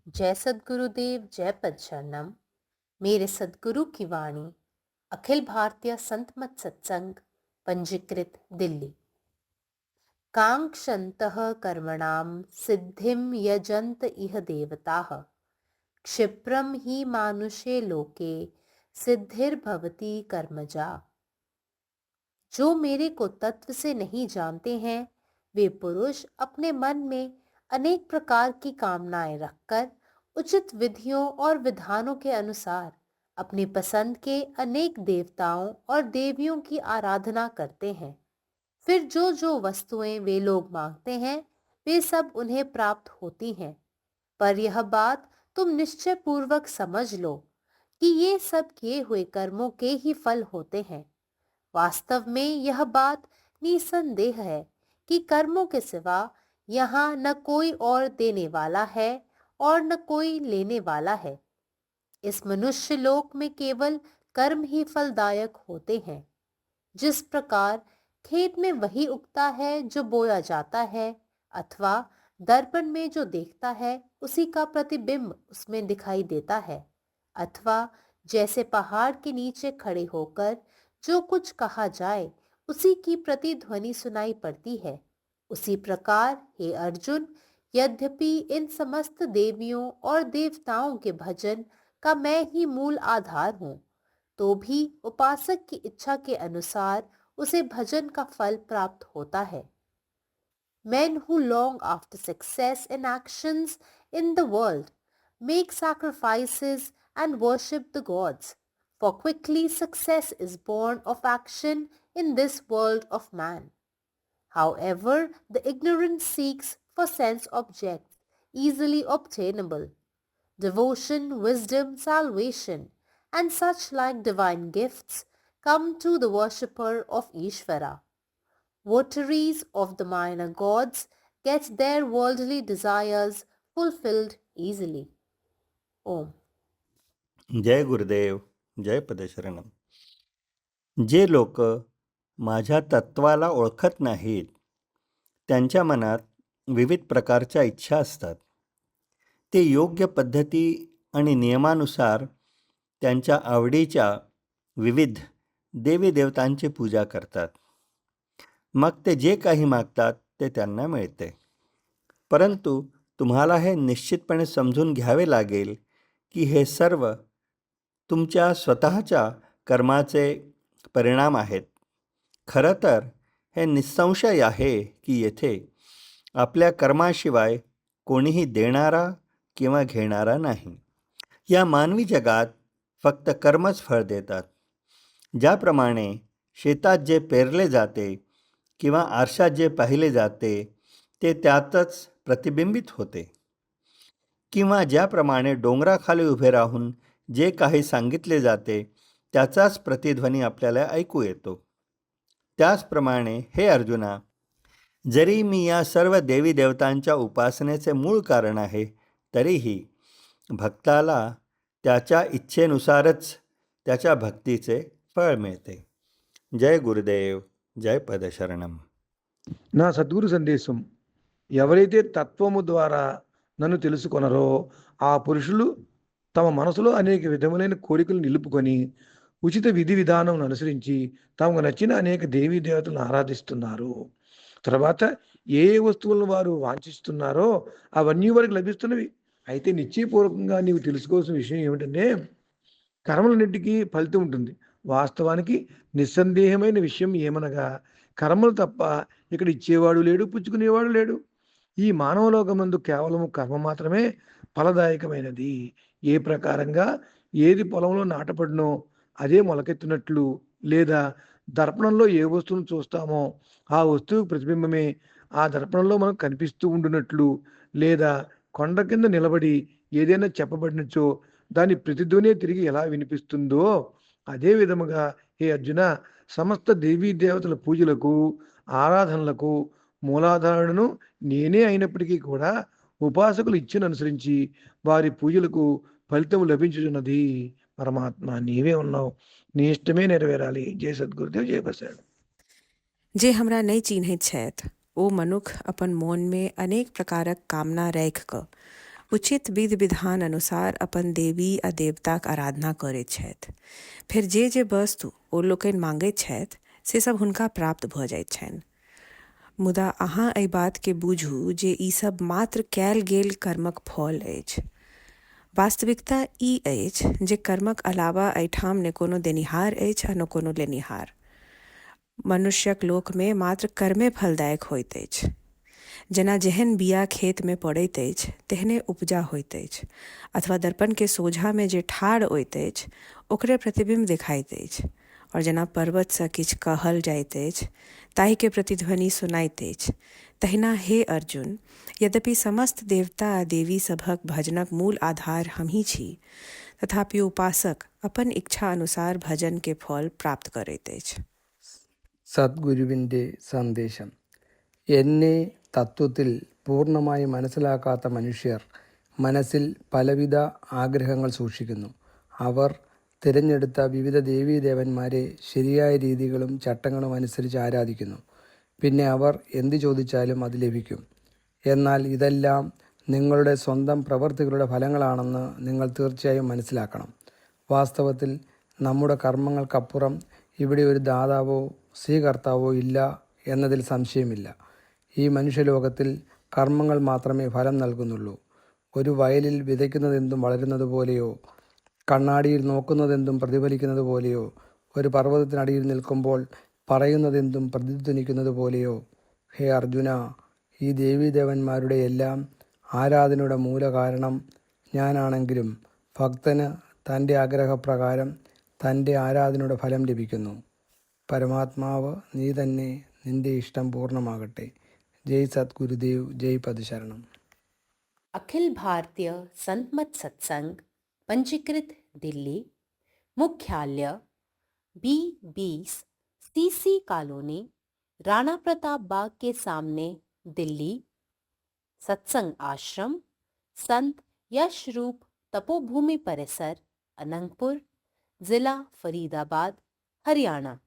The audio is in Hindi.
जय सद्गुरुदेव, जय पदशरणम। मेरे सद्गुरु की वाणी अखिल भारतीय संत मत सत्संग पंजीकृत दिल्ली। कांक्षन्तः कर्मणां सिद्धिं यजन्त इह देवताः, क्षिप्रं हि मानुषे लोके सिद्धिर्भवति कर्मजा। जो मेरे को तत्व से नहीं जानते हैं, वे पुरुष अपने मन में अनेक प्रकार की कामनाएं रखकर उचित विधियों और विधानों के अनुसार अपनी पसंद के अनेक देवताओं और देवियों की आराधना करते हैं। फिर जो जो वस्तुएं वे लोग मांगते हैं, वे सब उन्हें प्राप्त होती हैं। पर यह बात तुम निश्चय पूर्वक समझ लो कि ये सब किए हुए कर्मों के ही फल होते हैं। वास्तव में यह बात निसंदेह है कि कर्मों के सिवा यहाँ न कोई और देने वाला है और न कोई लेने वाला है। इस मनुष्य लोक में केवल कर्म ही फलदायक होते हैं। जिस प्रकार खेत में वही उगता है जो बोया जाता है, अथवा दर्पण में जो देखता है उसी का प्रतिबिंब उसमें दिखाई देता है, अथवा जैसे पहाड़ के नीचे खड़े होकर जो कुछ कहा जाए उसी की प्रतिध्वनि सुनाई पड़ती है, उसी प्रकार हे अर्जुन, यद्यपि इन समस्त देवियों और देवताओं के भजन का मैं ही मूल आधार हूँ, तो भी उपासक की इच्छा के अनुसार उसे भजन का फल प्राप्त होता है। Men who long after success in actions in the world make sacrifices and worship the gods, for quickly success is born of action in this world of man. However, the ignorant seeks for sense objects easily obtainable, devotion, wisdom, salvation, and such like divine gifts come to the worshipper of Ishvara. Votaries of the minor gods get their worldly desires fulfilled easily. Om. जय गुरुदेव, जय पदशरणम. जे लोक माझ्या तत्वाला ओळखत नाहीत, त्यांच्या मनात विविध प्रकारच्या इच्छा असतात. ते योग्य पद्धती आणि नियमानुसार त्यांच्या आवडीच्या विविध देवी देवतांची पूजा करतात. मग ते जे काही मागतात ते त्यांना मिळते. परंतु तुम्हाला हे निश्चितपणे समजून घ्यावे लागेल की हे सर्व तुमच्या स्वतःच्या कर्माचे परिणाम आहेत. खरं तर हे निस्संशय आहे की येथे आपल्या कर्माशिवाय कोणीही देणारा किंवा घेणारा नाही. या मानवी जगात फक्त कर्मच फळ देतात. ज्याप्रमाणे शेतात जे पेरले जाते किंवा आरशात जे पाहिले जाते ते त्यातच प्रतिबिंबित होते, किंवा ज्याप्रमाणे डोंगराखाली उभे राहून जे काही सांगितले जाते त्याचाच प्रतिध्वनी आपल्याला ऐकू येतो. त्याचप्रमाणे हे अर्जुना, जरी मी या सर्व देवी देवतांच्या उपासनेचे मूळ कारण आहे, तरीही भक्ताला त्याच्या इच्छेनुसारच त्याच्या भक्तीचे फळ मिळते. जय गुरुदेव, जय पदशरणम. నా సద్గురు సందేశం, ఎవరైతే తత్వము ద్వారా నన్ను తెలుసుకొనరో ఆ పురుషులు తమ మనసులో అనేక విధములైన కోరికలు నిలుపుకొని ఉచిత విధి విధానం అనుసరించి తమకు నచ్చిన అనేక దేవీ దేవతలను ఆరాధిస్తున్నారు. తర్వాత ఏ ఏ వస్తువులను వారు వాంఛిస్తున్నారో అవన్నీ వారికి లభిస్తున్నవి. అయితే నిశ్చయపూర్వకంగా నీవు తెలుసుకోవాల్సిన విషయం ఏమిటంటే, కర్మలన్నింటికీ ఫలితం ఉంటుంది. వాస్తవానికి నిస్సందేహమైన విషయం ఏమనగా, కర్మలు తప్ప ఇక్కడ ఇచ్చేవాడు లేడు, పుచ్చుకునేవాడు లేడు. ఈ మానవలోకమందు కేవలం కర్మ మాత్రమే ఫలదాయకమైనది. ఏ ప్రకారంగా ఏది పొలంలో నాటపడినో అదే మొలకెత్తినట్లు, లేదా దర్పణంలో ఏ వస్తువును చూస్తామో ఆ వస్తువు ప్రతిబింబమే ఆ దర్పణంలో మనకు కనిపిస్తూ ఉండునట్లు, లేదా కొండ కింద నిలబడి ఏదైనా చెప్పబడినచో దాని ప్రతిధ్వని తిరిగి ఎలా వినిపిస్తుందో, అదే విధముగా హే అర్జున, సమస్త దేవీ దేవతల పూజలకు, ఆరాధనలకు మూలాధారుడును నేనే అయినప్పటికీ కూడా ఉపాసకులు ఇచ్చిన అనుసరించి వారి పూజలకు ఫలితం లభించుచున్నది. పరమాత్మ నీవే ఉన్నావు, నీ ఇష్టమే నెరవేరాలి. జయ సద్గురుదేव, जय बसैड़. जे हमरा नहीं चिन्हैत छथि ओ मनुख अपन मोन में अनेक प्रकारक कामना राखि कऽ उचित विधि विधान अनुसार अपन देवी आ देवताक आराधना करैत छथि। फिर जे जे वस्तु ओ लोकनि मांगैत छथि से सब हुनका प्राप्त भऽ जाइत छनि। मुदा अहाँ एहि बातके बूझू जे ई सब मात्र कयल गेल कर्मक फल अछि। वास्तविकता ई अछि जे कर्मक अलावा एहिठाम ने कोनो देनिहार अछि आ न कोनो लेनिहार। मनुष्यक लोकमे मात्र कर्मे फलदायक होइत अछि। जेना जेहन बिया खेतमे पड़ैत अछि तेहने उपजा होइत अछि, अथवा दर्पणके सोझामे जे ठाढ़ होइत अछि ओकरे प्रतिबिम्ब देखाइत अछि। और जेना पर्वतसँ किछु कहल जाइत अछि ताहिके प्रतिध्वनि सुनाइत अछि, तहिना हे अर्जुन, यद्यपि समस्त देवता आ देवी सभक भजनक मूल आधार हमही छी, तथापि उपासक अपन इच्छा अनुसार भजनके फल प्राप्त करैत अछि। സദ്ഗുരുവിൻ്റെ സന്ദേശം. എന്നെ തത്വത്തിൽ പൂർണ്ണമായി മനസ്സിലാക്കാത്ത മനുഷ്യർ മനസ്സിൽ പലവിധ ആഗ്രഹങ്ങൾ സൂക്ഷിക്കുന്നു. അവർ തിരഞ്ഞെടുത്ത വിവിധ ദേവീദേവന്മാരെ ശരിയായ രീതികളും ചട്ടങ്ങളും അനുസരിച്ച് ആരാധിക്കുന്നു. പിന്നെ അവർ എന്ത് ചോദിച്ചാലും അത് ലഭിക്കും. എന്നാൽ ഇതെല്ലാം നിങ്ങളുടെ സ്വന്തം പ്രവൃത്തികളുടെ ഫലങ്ങളാണെന്ന് നിങ്ങൾ തീർച്ചയായും മനസ്സിലാക്കണം. വാസ്തവത്തിൽ നമ്മുടെ കർമ്മങ്ങൾക്കപ്പുറം ഇവിടെ ഒരു ദാതാവോ സ്വീകർത്താവോ ഇല്ല എന്നതിൽ സംശയമില്ല. ഈ മനുഷ്യലോകത്തിൽ കർമ്മങ്ങൾ മാത്രമേ ഫലം നൽകുന്നുള്ളൂ. ഒരു വയലിൽ വിതയ്ക്കുന്നതെന്തും വളരുന്നത് പോലെയോ കണ്ണാടിയിൽ നോക്കുന്നതെന്തും പ്രതിഫലിക്കുന്നത് പോലെയോ ഒരു പർവ്വതത്തിനടിയിൽ നിൽക്കുമ്പോൾ പറയുന്നതെന്തും പ്രതിധ്വനിക്കുന്നത് പോലെയോ ഹേ അർജുന, ഈ ദേവീദേവന്മാരുടെ എല്ലാം ആരാധനയുടെ മൂലകാരണം ഞാനാണെങ്കിലും ഭക്തന് തൻ്റെ ആഗ്രഹപ്രകാരം തൻ്റെ ആരാധനയുടെ ഫലം ലഭിക്കുന്നു. പരമാത്മാവ് നീ തന്നെ, നിന്റെ ഇഷ്ടം പൂർണ്ണമാകട്ടെ. ജയ് സദ്ഗുരുദേവ്, ജയ് പദശരണം. अखिल भारतीय संत मत सत्संग पंजीकृत दिल्ली, मुख्यालय B20 CC colony, Rana Pratap Bagh के सामने, दिल्ली। सत्संग आश्रम संत यश रूप तपोभूमि परिसर, अनंगपुर, जिला फरीदाबाद, हरियाणा।